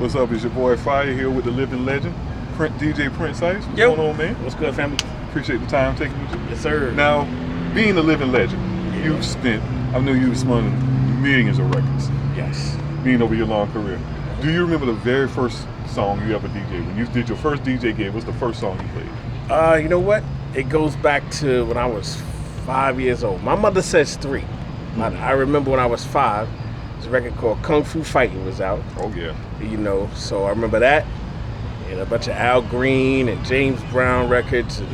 What's up? It's your boy Fire here with the living legend, DJ Prince Ice. What's Yo. going on, man? What's good, family? Appreciate the time taking with you. Yes, sir. Now, being a living legend, you've spent, I know you've spun millions of records. Yes. Being over your long career. Do you remember the very first song you ever DJed? When you did your first DJ gig, what's the first song you played? You know what? It goes back to when I was 5 years old. My mother says 3. I remember when I was 5, this record called Kung Fu Fighting was out. Oh, yeah. You know, so I remember that, and a bunch of Al Green and James Brown records, and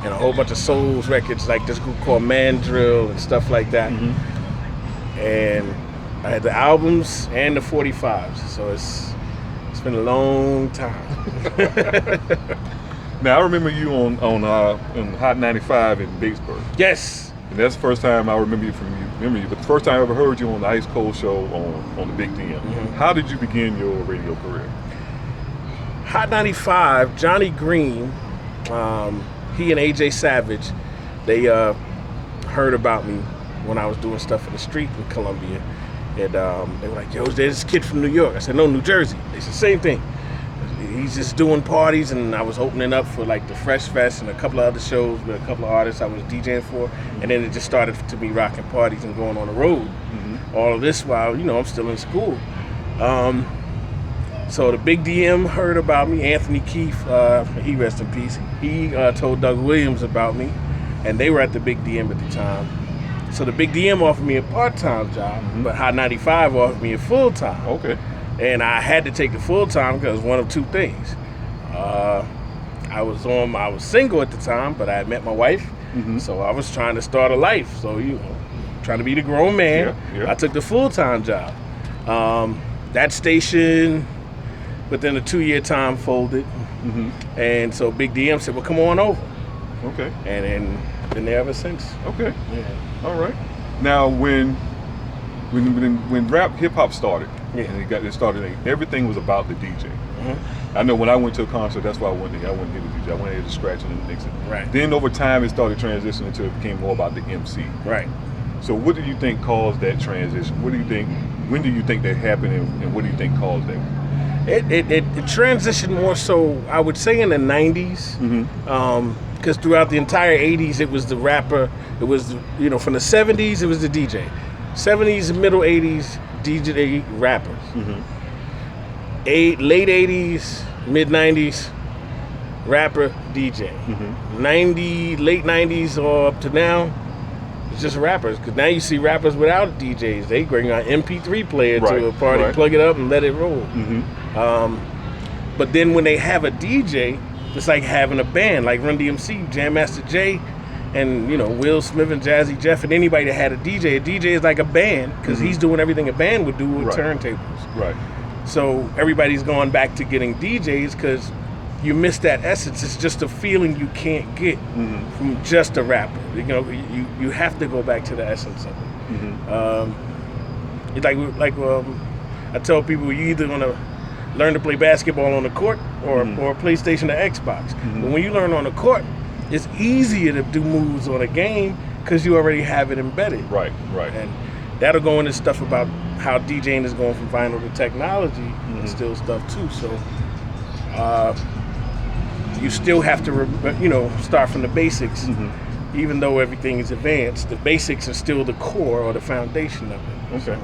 a whole bunch of Souls records, like this group called Mandrill and stuff like that. And I had the albums and the 45s, so it's been a long time. Now, I remember you on Hot 95 in Batesburg. Yes. And that's the first time I remember you from you. But the first time I ever heard you on the Ice Cold Show on the Big DM. How did you begin your radio career? Hot 95, Johnny Green, he and AJ Savage, they heard about me when I was doing stuff in the street in Columbia. And they were like, yo, there's this kid from New York. I said, no, New Jersey. They said, same thing. He's just doing parties, and I was opening up for like the Fresh Fest and a couple of other shows with a couple of artists I was DJing for. And then it just started to be rocking parties and going on the road. All of this while, you know, I'm still in school. So the Big DM heard about me. Anthony Keefe, he rest in peace. He told Doug Williams about me, and they were at the Big DM at the time. So the Big DM offered me a part-time job, but Hot 95 offered me a full-time. Okay. And I had to take the full-time because one of two things. I was single at the time, but I had met my wife, so I was trying to start a life. So, you know, trying to be the grown man. I took the full-time job. That station, within a 2-year time, folded. And so Big DM said, well, come on over. Okay. And then been there ever since. Okay. Yeah. All right. Now, when rap hip hop started, and it started, everything was about the DJ. I know when I went to a concert, that's why I went there. I wouldn't hear the DJ. I went here to scratch and mix it. Right. Then over time, it started transitioning until it became more about the MC. Right. So what do you think caused that transition? What do you think? When do you think that happened, and what do you think caused that? It transitioned more so, I would say, in the 90s. Because throughout the entire 80s, it was the rapper. It was, you know, from the 70s, it was the DJ. 70s, middle 80s, DJ rappers. Late 80s, mid 90s, rapper, DJ. Late 90s or up to now, it's just rappers. Because now you see rappers without DJs. They bring an MP3 player to a party, plug it up, and let it roll. But then when they have a DJ, it's like having a band, like Run DMC, Jam Master Jay, and, you know, Will Smith and Jazzy Jeff, and anybody that had a DJ. A DJ is like a band, because he's doing everything a band would do with turntables. Right. So everybody's going back to getting DJs because you miss that essence. It's just a feeling you can't get from just a rapper. You know, you have to go back to the essence of it. It's like I tell people, you either gonna learn to play basketball on the court or PlayStation or Xbox. But when you learn on the court, it's easier to do moves on a game because you already have it embedded. Right. And that'll go into stuff about how DJing is going from vinyl to technology and still stuff too. So you still have to, start from the basics. Even though everything is advanced, the basics are still the core or the foundation of it. Okay.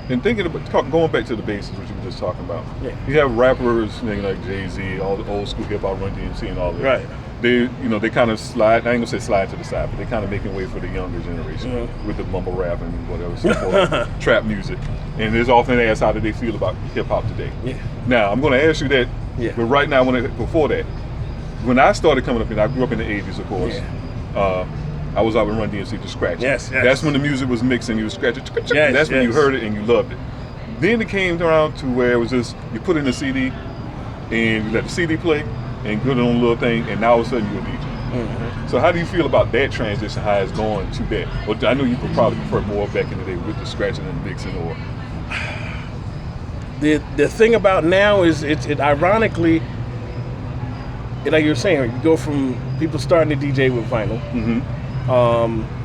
And thinking about going back to the basics, which you were just talking about. You have rappers like Jay-Z, all the old school hip hop, Run DMC, and all that. Right. They kind of slide. I ain't gonna say slide to the side, but they kind of making way for the younger generation with the mumble rap and whatever, so trap music. And there's often asked how do they feel about hip hop today. Now I'm gonna ask you that. But right now, before that, when I started coming up, and I grew up in the '80s, of course. I was out with Run DMC to scratch. That's when the music was mixing. You was scratching. That's when you heard it and you loved it. Then it came around to where it was just you put in the CD and you let the CD play and put it on a little thing, and now all of a sudden you're a DJ. So how do you feel about that transition? How it's going to that? Well, I know you would probably prefer more back in the day with the scratching and mixing, or the thing about now is it ironically. Like you were saying, you go from people starting to DJ with vinyl,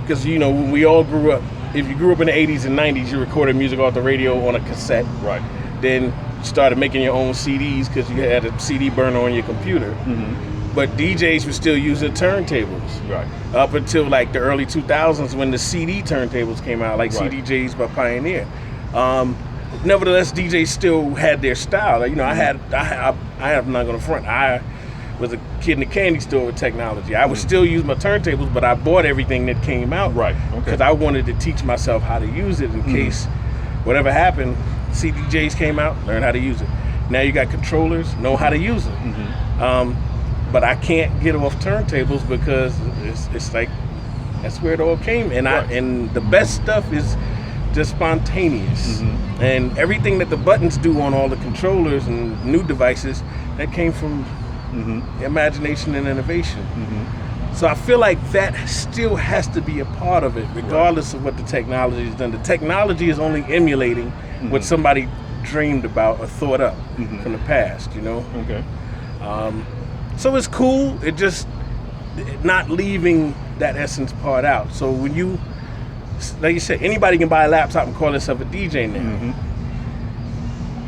because when we all grew up. If you grew up in the 80s and 90s, you recorded music off the radio on a cassette. Right. Then started making your own CDs because you had a CD burner on your computer. But DJs were still using turntables. Right. Up until like the early 2000s when the CD turntables came out, like Right. CDJs by Pioneer. Nevertheless, DJs still had their style. Like, you know, I'm not gonna front. I was a kid in the candy store with technology. I would still use my turntables, but I bought everything that came out. Right. Because I wanted to teach myself how to use it in case whatever happened. CDJs came out, learn how to use it. Now you got controllers, know how to use it. But I can't get off turntables because it's like that's where it all came. And and the best stuff is just spontaneous. And everything that the buttons do on all the controllers and new devices, that came from imagination and innovation. So I feel like that still has to be a part of it, regardless of what the technology has done. The technology is only emulating what somebody dreamed about or thought up from the past, you know? Okay. So it's cool, it just not leaving that essence part out. So when you, like you said, anybody can buy a laptop and call themselves a DJ now.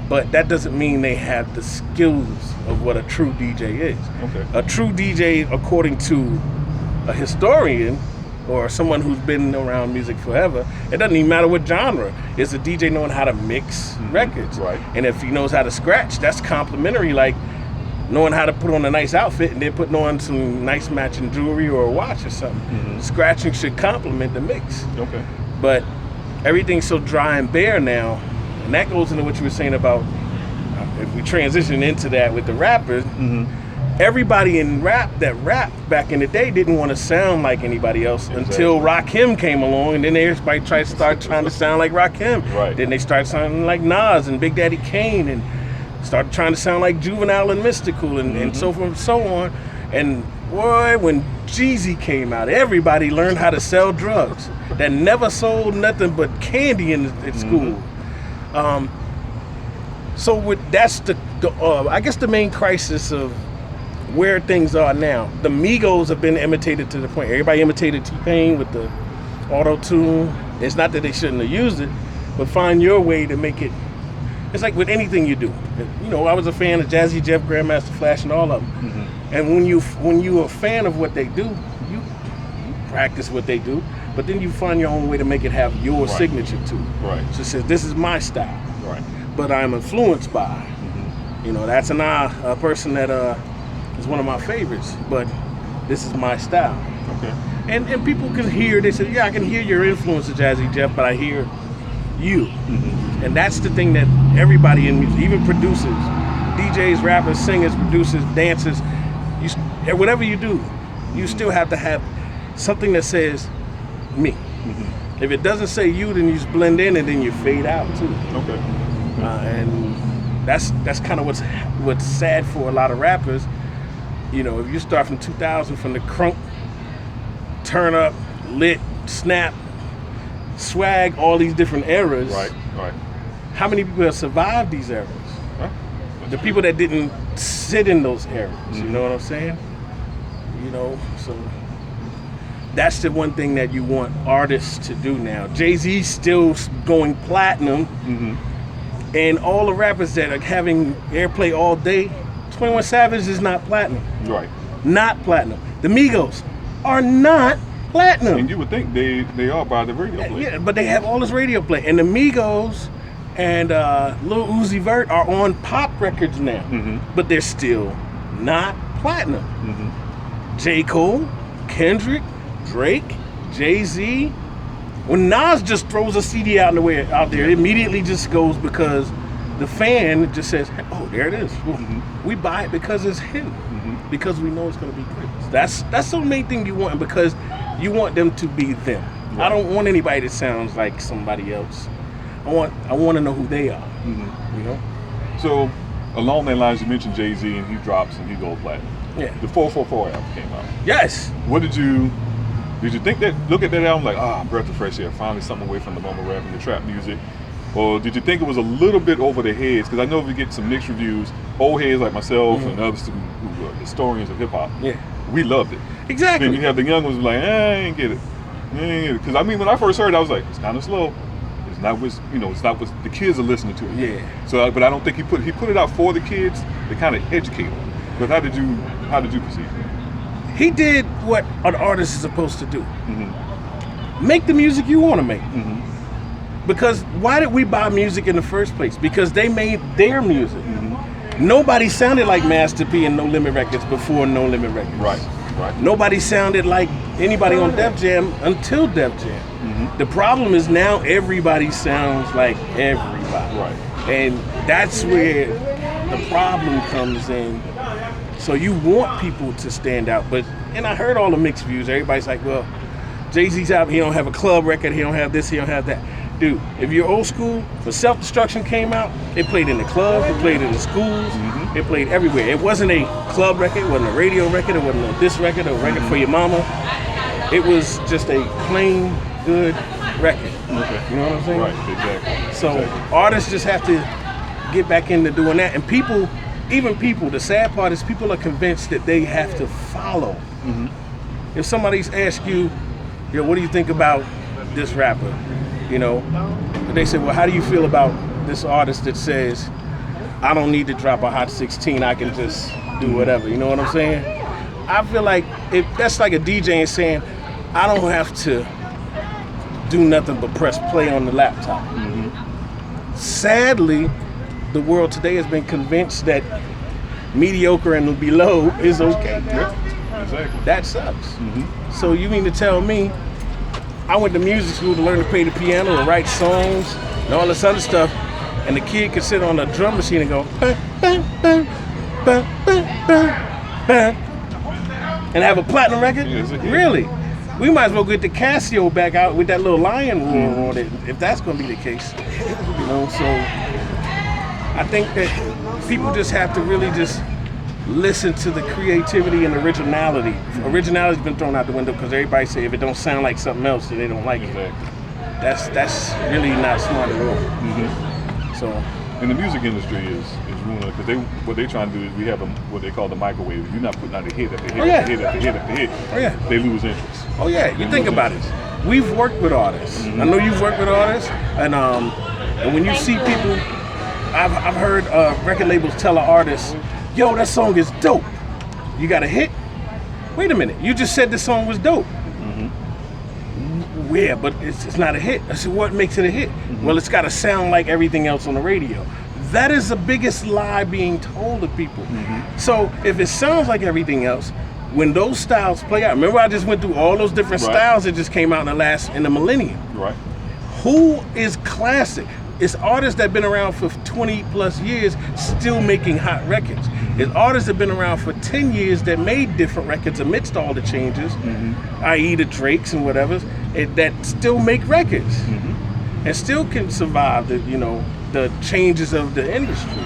But that doesn't mean they have the skills of what a true DJ is. Okay. A true DJ, according to a historian or someone who's been around music forever, it doesn't even matter what genre, is a DJ knowing how to mix records. Right. And if he knows how to scratch, that's complimentary, like knowing how to put on a nice outfit and then putting on some nice matching jewelry or a watch or something. Scratching should complement the mix. Okay. But everything's so dry and bare now, and that goes into what you were saying about if we transition into that with the rappers, everybody in rap that rapped back in the day didn't want to sound like anybody else until Rakim came along, and then everybody trying to sound like Rakim. Right. Then they started sounding like Nas and Big Daddy Kane, and started trying to sound like Juvenile and Mystical, and so forth and so on. And boy, when Jeezy came out, everybody learned how to sell drugs that never sold nothing but candy at school. So that's the I guess the main crisis of where things are now. The Migos have been imitated to the point everybody imitated T-Pain with the auto-tune. It's not that they shouldn't have used it, but find your way to make it. It's like with anything you do. You know, I was a fan of Jazzy Jeff, Grandmaster Flash, and all of them. And when you're a fan of what they do, you practice what they do, but then you find your own way to make it have your signature to it. Right. So it says, this is my style. Right. But I'm influenced by. You know, that's a person that is one of my favorites, but this is my style. Okay. And people can hear, they say, yeah, I can hear your influence of Jazzy Jeff, but I hear you. And that's the thing that everybody in music, even producers, DJs, rappers, singers, producers, dancers, whatever you do, you still have to have something that says me. If it doesn't say you, then you just blend in and then you fade out too. Okay. And that's kind of what's sad for a lot of rappers. You know, if you start from 2000, from the crunk, turn up, lit, snap, swag, all these different eras. Right. How many people have survived these eras? The people that didn't sit in those eras. You know what I'm saying? You know, so that's the one thing that you want artists to do now. Jay-Z's still going platinum, and all the rappers that are having airplay all day, 21 Savage is not platinum. Right. Not platinum. The Migos are not platinum. And you would think they are by the radio play. Yeah, but they have all this radio play. And the Migos and Lil Uzi Vert are on pop records now, but they're still not platinum. J. Cole, Kendrick, Drake, Jay-Z. When Nas just throws a CD out there, it immediately just goes because the fan just says, "Oh, there it is." We buy it because it's him, because we know it's going to be good. That's the main thing you want, because you want them to be them. Right. I don't want anybody that sounds like somebody else. I want to know who they are. You know. So along that lines, you mentioned Jay-Z, and he drops and he goes platinum. Yeah. The 444 album came out. Yes. What did you think that? Look at that album like, breath of fresh air. Finally, something away from the mumble rap and the trap music. Or did you think it was a little bit over their heads? Because I know we get some mixed reviews. Old heads like myself and others who are historians of hip hop. Yeah. We loved it. Exactly. Then you have the young ones like, I ain't get it. Because I mean, when I first heard it, I was like, it's kind of slow. not what it's not what the kids are listening to. Yeah. So, but I don't think he put it out for the kids to kind of educate them. But how did you perceive it? He did what an artist is supposed to do. Mm-hmm. Make the music you want to make. Mm-hmm. Because why did we buy music in the first place? Because they made their music. Mm-hmm. Nobody sounded like Master P and No Limit Records before No Limit Records. Right. Nobody sounded like anybody on Def Jam until Def Jam. Mm-hmm. The problem is now everybody sounds like everybody. Right. And that's where the problem comes in. So you want people to stand out. And I heard all the mixed views. Everybody's like, well, Jay-Z's out, he don't have a club record, he don't have this, he don't have that. Dude, if you're old school, when Self-Destruction came out, it played in the club, it played in the schools, it played everywhere. It wasn't a club record, it wasn't a radio record, it wasn't a this record, or a record for your mama. It was just a plain good record. Okay. You know what I'm saying? Right, exactly. So artists just have to get back into doing that. And people, the sad part is people are convinced that they have to follow. Mm-hmm. If somebody's asked you, what do you think about this rapper? They say, well, how do you feel about this artist that says, I don't need to drop a Hot 16, I can just do whatever, you know what I'm saying? I feel like that's like a DJ saying, I don't have to do nothing but press play on the laptop. Mm-hmm. Sadly, the world today has been convinced that mediocre and below is okay. Yeah, exactly. That sucks. Mm-hmm. So you mean to tell me I went to music school to learn to play the piano and write songs and all this other stuff, and the kid could sit on a drum machine and go, bah, bah, bah, bah, bah, bah, bah, and have a platinum record? Yes, really? We might as well get the Casio back out with that little lion roar on it, if that's going to be the case. So I think that people just have to really just listen to the creativity and originality. Originality's been thrown out the window because everybody say if it don't sound like something else, then they don't like it. That's really not smart at all. Mm-hmm. So, and the music industry is ruined because what they trying to do is we have what they call the microwave. You're not putting out a hit after hit after hit after hit after hit. Oh yeah. They lose interest. Oh yeah. You think about it. We've worked with artists. Mm-hmm. I know you've worked with artists, and when you see people, I've heard record labels tell an artist, yo, that song is dope. You got a hit? Wait a minute, you just said the song was dope. Mm-hmm. Yeah, but it's not a hit. I said, what makes it a hit? Mm-hmm. Well, it's got to sound like everything else on the radio. That is the biggest lie being told to people. Mm-hmm. So if it sounds like everything else, when those styles play out, remember I just went through all those different styles that just came out in the millennium. Right. Who is classic? It's artists that have been around for 20 plus years still making hot records. It's artists that have been around for 10 years that made different records amidst all the changes, i.e. the Drakes and whatever, that still make records and still can survive the changes of the industry.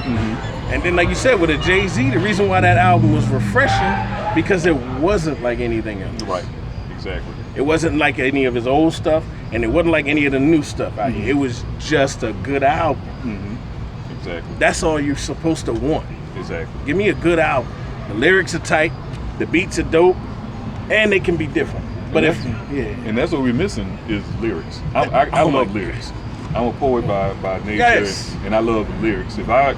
And then like you said, with a Jay-Z, the reason why that album was refreshing because it wasn't like anything else. Right, exactly. It wasn't like any of his old stuff, and it wasn't like any of the new stuff out here. It was just a good album. Exactly. That's all you're supposed to want. Exactly. Give me a good album. The lyrics are tight, the beats are dope, and they can be different. But and that's what we're missing is lyrics. I love lyrics. I'm a poet by nature, and I love lyrics. If I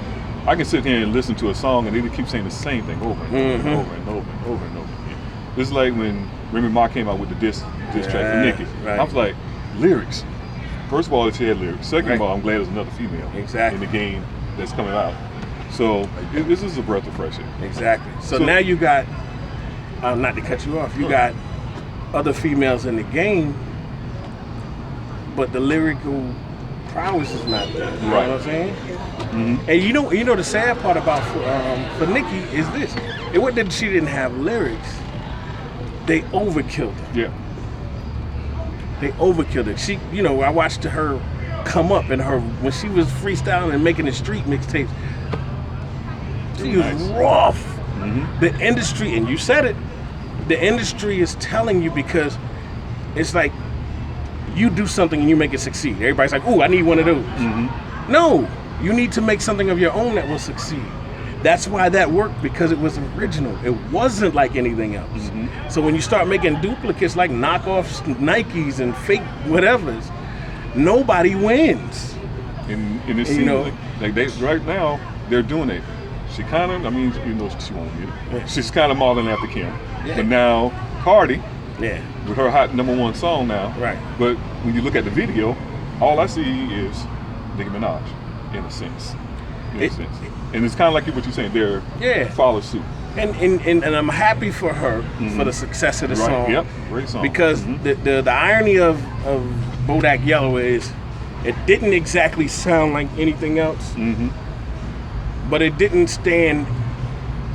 can sit here and listen to a song and they keep saying the same thing over and over and over and over and over and over again. It's like when Remy Ma came out with the diss track for Nicki. Right. I was like, lyrics. First of all, she had lyrics. Second of all, I'm glad there's another female in the game that's coming out. So this is a breath of fresh air. Exactly. So now you got, not to cut you off, you got other females in the game, but the lyrical prowess is not there. You know what I'm saying? Mm-hmm. And you know the sad part about for Nicki is this: it wasn't that she didn't have lyrics; they overkilled her. Yeah. They overkilled it. She, I watched her come up in her when she was freestyling and making the street mixtapes. She was rough. Mm-hmm. The industry, and you said it, the industry is telling you because it's like you do something and you make it succeed. Everybody's like, ooh, I need one of those. Mm-hmm. No, you need to make something of your own that will succeed. That's why that worked, because it was original. It wasn't like anything else. Mm-hmm. So when you start making duplicates like knockoffs, Nikes and fake whatevers, nobody wins. And it seems like they right now they're doing it. She kind of, I mean, she won't get it. Yeah. She's kind of modeling after Kim. Yeah. But now Cardi, with her hot #1 song now. Right. But when you look at the video, all I see is Nicki Minaj, in a sense. And it's kind of like what you're saying. They're follow suit. And I'm happy for her for the success of the song. Yep, great song. Because the irony of Bodak Yellow is it didn't exactly sound like anything else, but it didn't stand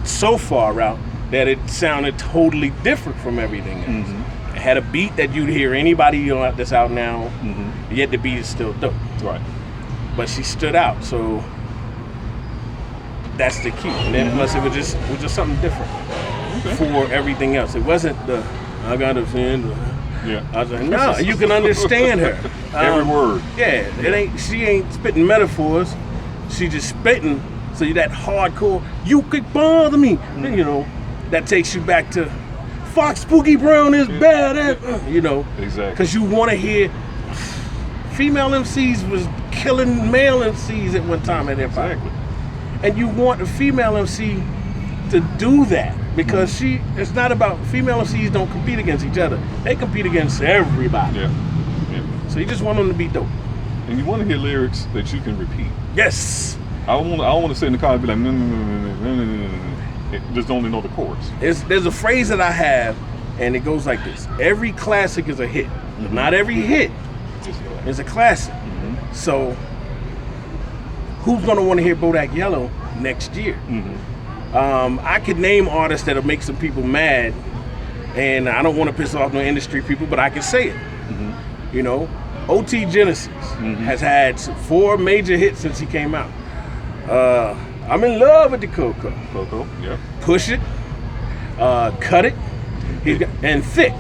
so far out that it sounded totally different from everything else. It had a beat that you'd hear anybody that's out now, yet the beat is still dope. Right. But she stood out, so that's the key. And then plus it was just something different for everything else. It wasn't the I got to offend. I was like, no, you can understand her. Every word. Yeah, she ain't spitting metaphors. She just spitting. So you that hardcore. You could bother me. That takes you back to Fox Spooky Brown is bad. Exactly. Because you want to hear. Female MCs was killing male MCs at one time at hip hop. Exactly. And you want a female MC to do that because it's not about female MCs don't compete against each other. They compete against everybody. Yeah. So you just want them to be dope. And you want to hear lyrics that you can repeat. Yes. I don't want to sit in the car and be like, no. Just only know the chords. There's a phrase that I have, and it goes like this: every classic is a hit, but not every hit is a classic. So who's gonna want to hear Bodak Yellow next year? I could name artists that'll make some people mad, and I don't want to piss off no industry people, but I can say it. OT Genesis has had 4 major hits since he came out. I'm in love with the Coco. Yeah. Push It, Cut It, and Thick.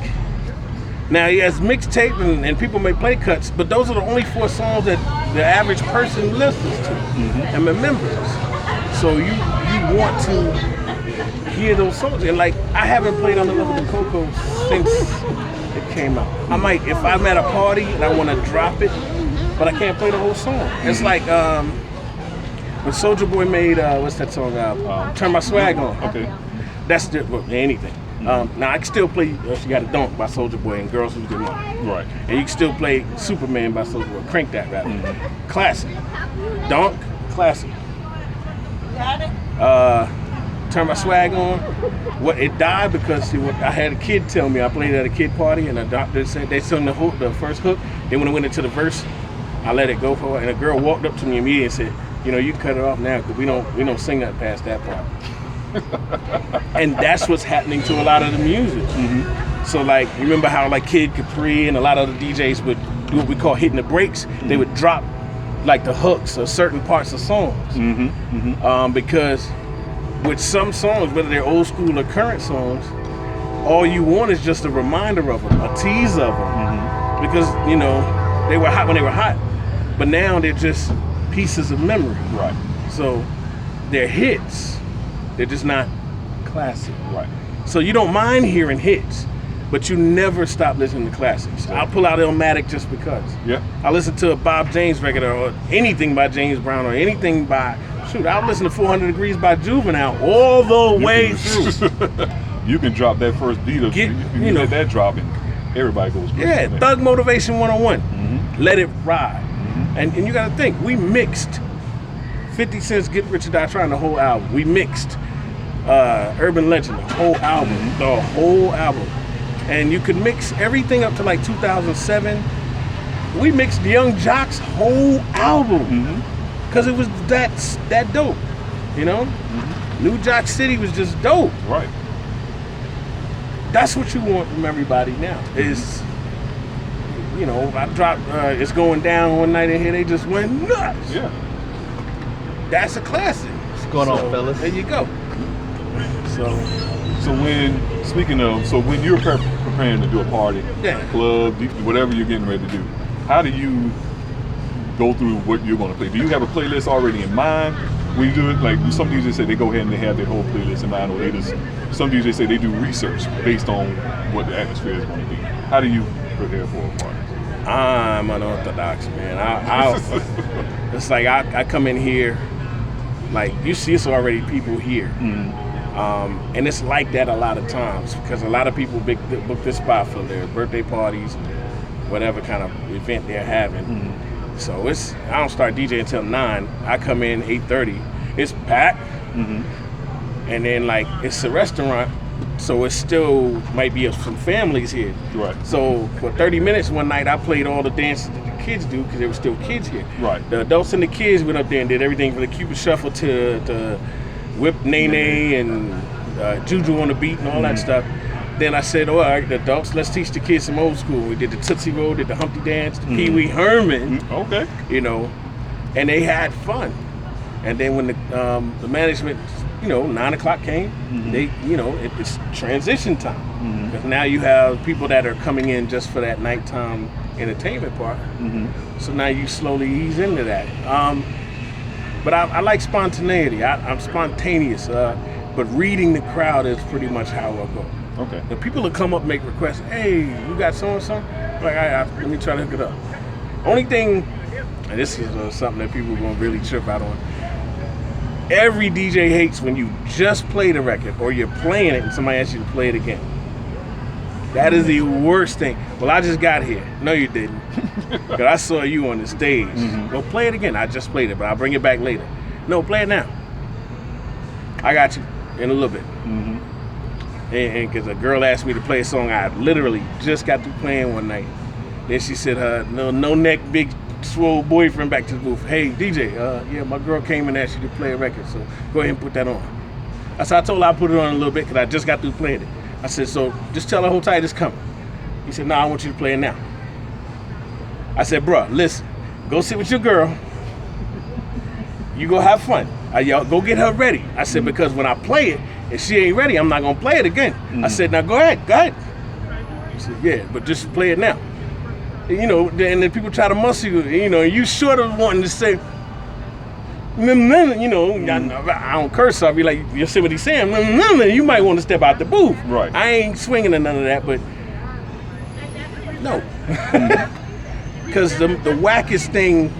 Now he has mixtape and people may play cuts, but those are the only 4 songs that the average person listens to and remembers. So you want to hear those songs. And like I haven't played On the Love of the Coco since it came out. I might if I'm at a party and I want to drop it, but I can't play the whole song. It's like when Soulja Boy made what's that song? Turn My Swag On. Okay. That's anything. Now I can still play She Got a Dunk by Soulja Boy and Girls Who's Good Money. Right. And you can still play Superman by Soulja Boy. Crank that rather. Classic. Dunk, classic. Got it. Turn My Swag On. It died because I had a kid tell me I played at a kid party and the doctor said they sung the first hook. Then when it went into the verse, I let it go for her. And a girl walked up to me immediately and said, you can cut it off now because we don't sing that past that part. And that's what's happening to a lot of the music. So like, remember how like Kid Capri and a lot of the DJs would do what we call hitting the breaks? They would drop like the hooks or certain parts of songs. Because with some songs, whether they're old school or current songs, all you want is just a reminder of them, a tease of them. Because, they were hot when they were hot, but now they're just pieces of memory. Right. So they're hits. They're just not classic. Right. So you don't mind hearing hits, but you never stop listening to classics. I'll pull out Illmatic just because. Yeah. I listen to a Bob James record or anything by James Brown or anything by, I'll listen to 400 Degrees by Juvenile all the way through. You can drop that first beat of let that drop and everybody goes crazy. Yeah, Thug Motivation 101. Let It Ride. And you got to think, we mixed 50 Cent's Get Rich or Die Trying, the whole album. We mixed Urban Legend, the whole album. And you could mix everything up to like 2007. We mixed Young Jock's whole album because it was that dope, New Jock City was just dope. Right. That's what you want from everybody now. Is I dropped It's Going Down one night in here. They just went nuts. Yeah. That's a classic. What's going on, fellas? There you go. So when you're preparing to do a party, club, whatever you're getting ready to do, how do you go through what you're going to play? Do you have a playlist already in mind? When you do it, like some DJs say they go ahead and they have their whole playlist in mind, or some DJs say they do research based on what the atmosphere is going to be. How do you prepare for a party? I'm unorthodox, man. It's like I come in here, like you see, it's already people here, and it's like that a lot of times because a lot of people book this spot for their birthday parties, whatever kind of event they're having. So I don't start DJing until 9. I come in 8:30. It's packed, and then like it's a restaurant. So it still might be some families here. Right. So for 30 minutes one night, I played all the dances that the kids do because there were still kids here. Right. The adults and the kids went up there and did everything from the Cupid Shuffle to Whip Nene and Juju on the beat and all that stuff. Then I said, all right, the adults, let's teach the kids some old school. We did the Tootsie Roll, did the Humpty Dance, the Pee Wee Herman. Okay. You know, and they had fun. And then when the management, 9 o'clock came, they, it's transition time. Because now you have people that are coming in just for that nighttime entertainment part. So now you slowly ease into that. But I like spontaneity. I'm spontaneous. But reading the crowd is pretty much how I go. Okay. The people that come up make requests, hey, you got so-and-so? Like, let me try to hook it up. Only thing, and this is something that people are going to really trip out on, every DJ hates when you just play the record or you're playing it and somebody asks you to play it again. That is the worst thing. Well, I just got here. No, you didn't. Because I saw you on the stage. Well, play it again. I just played it, but I'll bring it back later. No, play it now. I got you in a little bit. And because a girl asked me to play a song I literally just got through playing one night. Then she said her no neck, big swole boyfriend back to the booth. Hey, DJ, yeah, my girl came and asked you to play a record, so go ahead and put that on. I told her I'd put it on a little bit because I just got through playing it. I said, so just tell her hold tight, it's coming. He said, no, I want you to play it now. I said, bro, listen, go sit with your girl. You go have fun. Y'all go get her ready. I said, because when I play it, if she ain't ready, I'm not going to play it again. I said, now go ahead. He said, yeah, but just play it now. And then people try to muscle you, you sort of wanting to say, I don't curse, so I'll be like, you see what he's saying? You might want to step out the booth. Right. I ain't swinging to none of that, but no. Because the wackest thing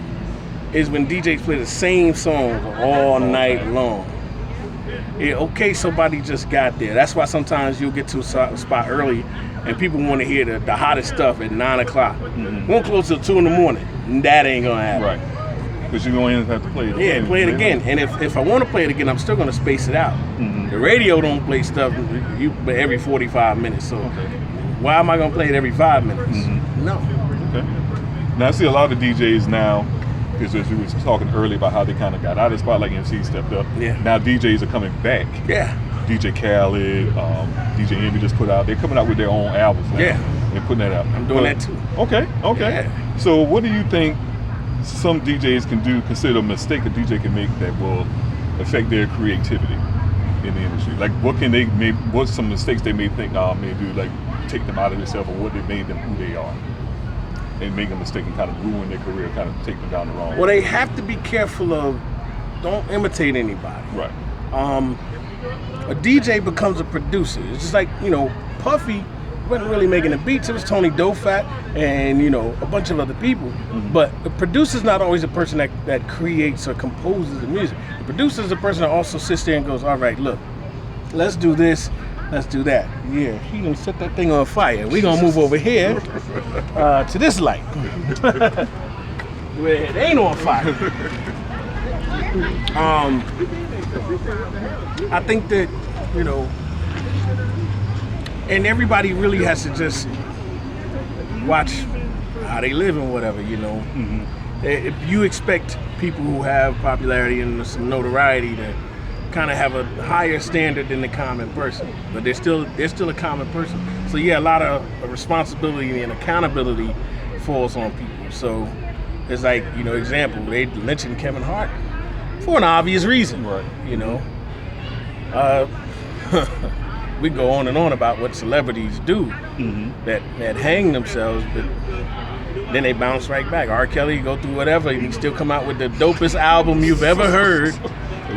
is when DJs play the same songs all night long. Yeah, okay, somebody just got there. That's why sometimes you'll get to a spot early and people want to hear the hottest stuff at 9 o'clock. Won't close till 2 in the morning. That ain't going to happen. Right. Because you're going to have to play it again. Yeah, play it again. And if I want to play it again, I'm still going to space it out. The radio don't play stuff every 45 minutes. So why am I going to play it every 5 minutes? No. Okay. Now, I see a lot of DJs now, because as we was talking earlier about how they kind of got out of the spot, like MC stepped up. Yeah. Now DJs are coming back. Yeah. DJ Khaled, DJ Envy just put out. They're coming out with their own albums now. Yeah. They're putting that out. I'm doing that too. Okay. Yeah. So what do you think some DJs can do, consider a mistake a DJ can make that will affect their creativity in the industry? Like what's some mistakes they may think may do, like take them out of themselves, or what they made them who they are? And make a mistake and kind of ruin their career, kind of take them down the wrong way. Well, they have to be careful of, don't imitate anybody. Right. A DJ becomes a producer. It's just like, Puffy wasn't really making the beats. It was Tony Dofat and, a bunch of other people. But the producer's not always a person that creates or composes the music. The producer's a person that also sits there and goes, all right, look, let's do this. Let's do that. Yeah, he gonna set that thing on fire. We gonna move over here to this light. Where it ain't on fire. I think that, and everybody really has to just watch how they live and whatever, If you expect people who have popularity and some notoriety to kind of have a higher standard than the common person, but they're still a common person. So yeah, a lot of responsibility and accountability falls on people. So it's like, example, they lynching Kevin Hart for an obvious reason. Right. We go on and on about what celebrities do that hang themselves, but then they bounce right back. R. Kelly go through whatever, and he still come out with the dopest album you've ever heard.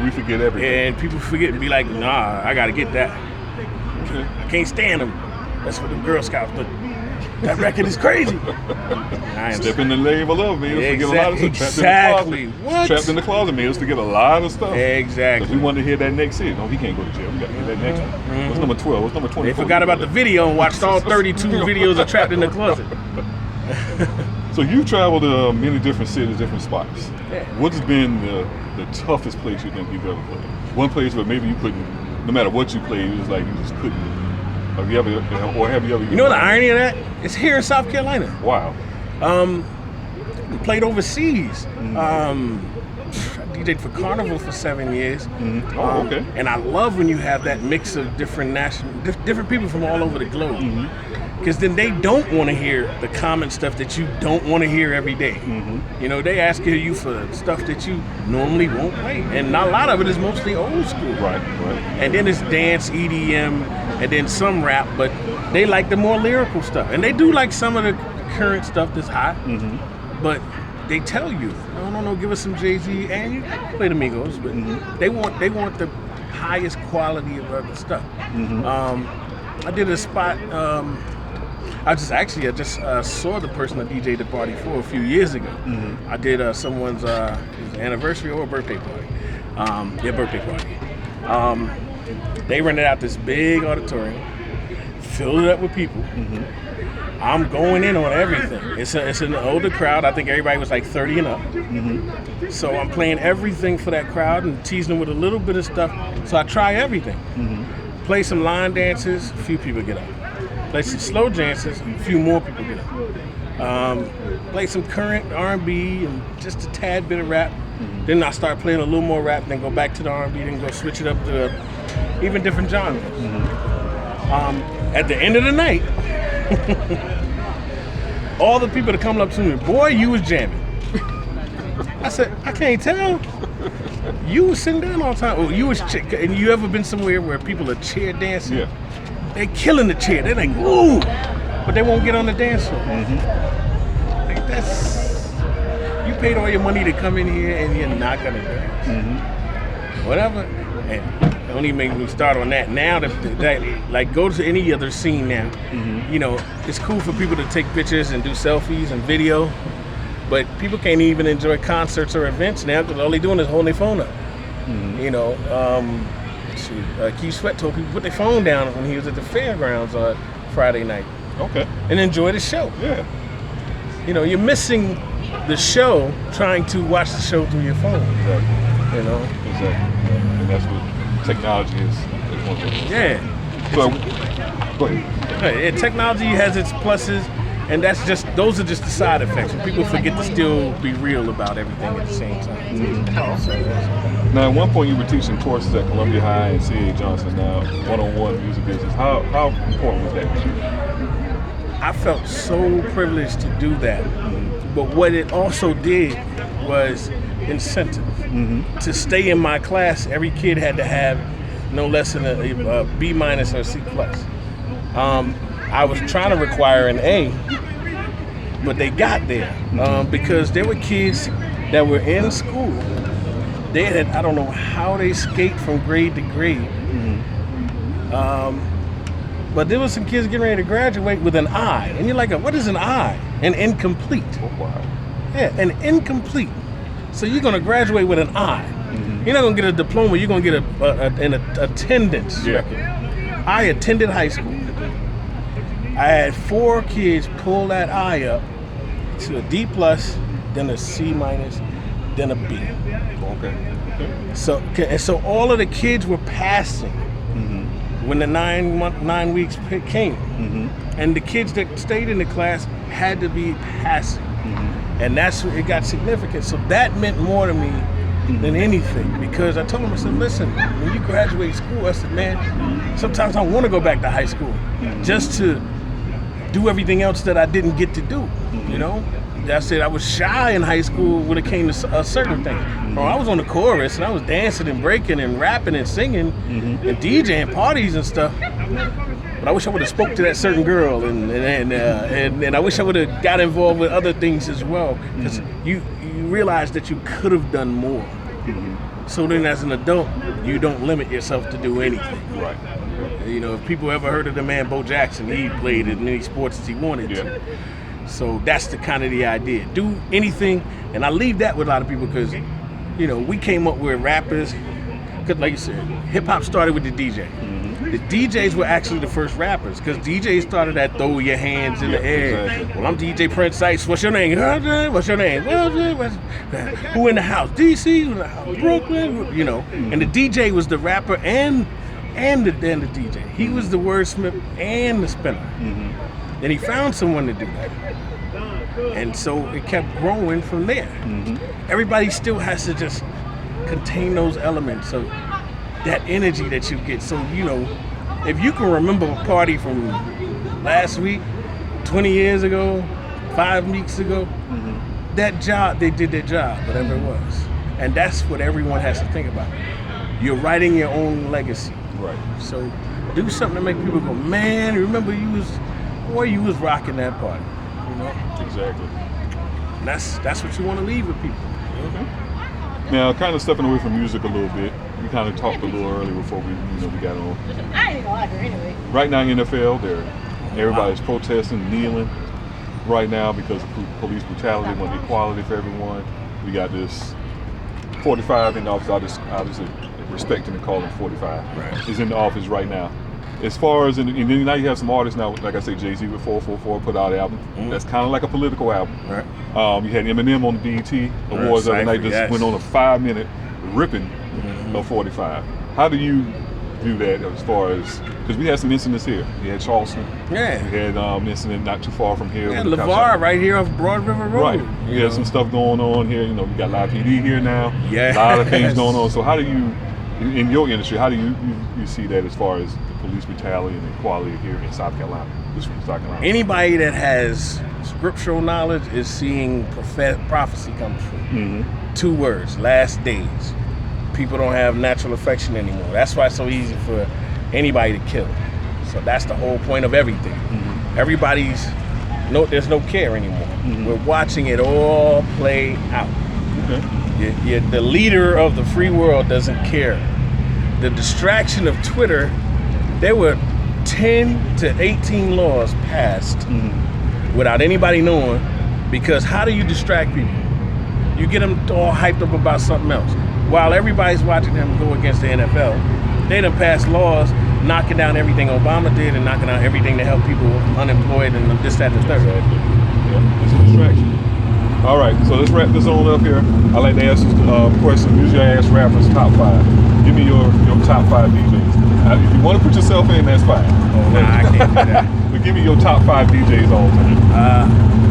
We forget everything. And people forget and be like, nah, I gotta get that. Okay. I can't stand them. That's what the Girl Scouts do. That record is crazy. Step in the label of man. Yeah, to get a lot of stuff. Exactly. What? Trapped in the closet, man. To get a lot of stuff. Exactly. Because we wanted to hear that next hit. No, he can't go to jail. We got to hear that next one. What's number 12? What's number 24? They forgot about the video and watched all 32 videos of Trapped in the Closet. So you traveled to many different cities, different spots. Yeah. What's been the toughest place you think you've ever played? One place where maybe you couldn't, no matter what you played, it was like you just couldn't. Have you ever? You know the irony of that? It's here in South Carolina. Wow. We played overseas. I DJ'd for Carnival for 7 years. Oh, okay. And I love when you have that mix of different different people from all over the globe. Because then they don't want to hear the common stuff that you don't want to hear every day. You know, they ask you for stuff that you normally won't play. And a lot of it is mostly old school. Right. And then it's dance, EDM, and then some rap, but they like the more lyrical stuff. And they do like some of the current stuff that's hot, but they tell you, no, give us some Jay-Z, and you play the Migos, but they want the highest quality of other stuff. I did a spot, I just saw the person I DJ'd the party for a few years ago. I did someone's anniversary or birthday party. Birthday party. They rented out this big auditorium, filled it up with people. I'm going in on everything. It's an older crowd. I think everybody was like 30 and up. So I'm playing everything for that crowd and teasing them with a little bit of stuff. So I try everything. Play some line dances, a few people get up. Play some slow dances, a few more people get up. Play some current R&B and just a tad bit of rap. Then I start playing a little more rap, then go back to the R&B, then go switch it up to even different genres. At the end of the night, all the people that come up to me, boy, you was jamming. I said, I can't tell. You was sitting down all the time. Oh, you was and you ever been somewhere where people are chair dancing? Yeah. They killing the chair. They're like, ooh, but they won't get on the dance floor. Like you paid all your money to come in here and you're not gonna dance. Whatever. And don't even make me start on that. Now that like go to any other scene now. You know, it's cool for people to take pictures and do selfies and video, but people can't even enjoy concerts or events now because all they're doing is holding their phone up. You know, Keith Sweat told people to put their phone down when he was at the fairgrounds on Friday night. Okay. And enjoy the show. Yeah. You know, you're missing the show trying to watch the show through your phone. Exactly. You know? Exactly. And that's what technology is one of those. Yeah. So, go ahead. Yeah, technology has its pluses, and those are just the side effects. People forget to still be real about everything at the same time. Now, at one point you were teaching courses at Columbia High and C.A. Johnson, now one-on-one music business. How important was that to you? I felt so privileged to do that. But what it also did was incentive. To stay in my class, every kid had to have no less than a B- or a C+. I was trying to require an A, but they got there because there were kids that were in school. They had, I don't know how they escaped from grade to grade, but there was some kids getting ready to graduate with an I, and you're like, what is an I? An incomplete. Oh, wow. Yeah, an incomplete. So you're gonna graduate with an I. You're not gonna get a diploma. You're gonna get an attendance record. I attended high school. I had 4 kids pull that I up to a D+, then a C-, then a B. Okay. So all of the kids were passing when the 9 weeks came, and the kids that stayed in the class had to be passing, and that's where it got significant. So that meant more to me than anything, because I told them, I said, listen, when you graduate school, I said, man, sometimes I want to go back to high school just to do everything else that I didn't get to do, you know? I said I was shy in high school when it came to certain things. I was on the chorus and I was dancing and breaking and rapping and singing and DJing parties and stuff. But I wish I would have spoke to that certain girl and I wish I would have got involved with other things as well, because you realize that you could have done more. So then as an adult, you don't limit yourself to do anything. Right. You know, if people ever heard of the man Bo Jackson, he played in any sports as he wanted to. So that's the kind of the idea. Do anything, and I leave that with a lot of people because, you know, we came up with rappers, because like you said, hip hop started with the DJ. The DJs were actually the first rappers because DJs started at throw your hands in the air. Exactly. Well, I'm DJ Prince Ice. What's your name? What's your name? Who in the house? DC? Who in the house? Brooklyn? You know. And the DJ was the rapper and the DJ. He was the wordsmith and the spinner. Then he found someone to do that. And so it kept growing from there. Everybody still has to just contain those elements of that energy that you get. So, you know, if you can remember a party from last week, 20 years ago, 5 weeks ago, that job, they did their job, whatever it was. And that's what everyone has to think about. You're writing your own legacy. Right. So do something to make people go, man, remember you was rocking that party. You know? Exactly. And that's what you want to leave with people. Now, kind of stepping away from music a little bit, we kind of talked a little earlier before we got on. I ain't gonna like her anyway. Right now, NFL, everybody's protesting, kneeling. Right now, because of police brutality, want equality for everyone. We got this 45 in the office. Obviously, respecting and calling 45. Right. Is in the office right now. As far as, and then now you have some artists now, like I say, Jay-Z with 444 put out an album. That's kind of like a political album. Right. You had Eminem on the BET Awards the other night, just went on a 5-minute ripping of 45. How do you do that as far as, because we had some incidents here. You had Charleston. Yeah. We had incident not too far from here. Yeah, LeVar right here off Broad River Road. Right. We had some stuff going on here. You know, we got live PD here now. Yeah. A lot of things going on. So how do you, in your industry, how do you see that as far as the police brutality and equality here in South Carolina? Anybody that has scriptural knowledge is seeing prophecy come true. 2 words, last days. People don't have natural affection anymore. That's why it's so easy for anybody to kill. So that's the whole point of everything. There's no care anymore. We're watching it all play out. The leader of the free world doesn't care. The distraction of Twitter, there were 10 to 18 laws passed without anybody knowing, because how do you distract people? You get them all hyped up about something else. While everybody's watching them go against the NFL, they done passed laws knocking down everything Obama did and knocking out everything to help people unemployed and this, that, and the third. Yeah, it's a distraction. All right, so let's wrap this on up here. I like to ask questions. Usually I ask rappers top 5. Give me your top 5 DJs. If you want to put yourself in, that's fine. Nah, I can't do that. But give me your top 5 DJs all the time.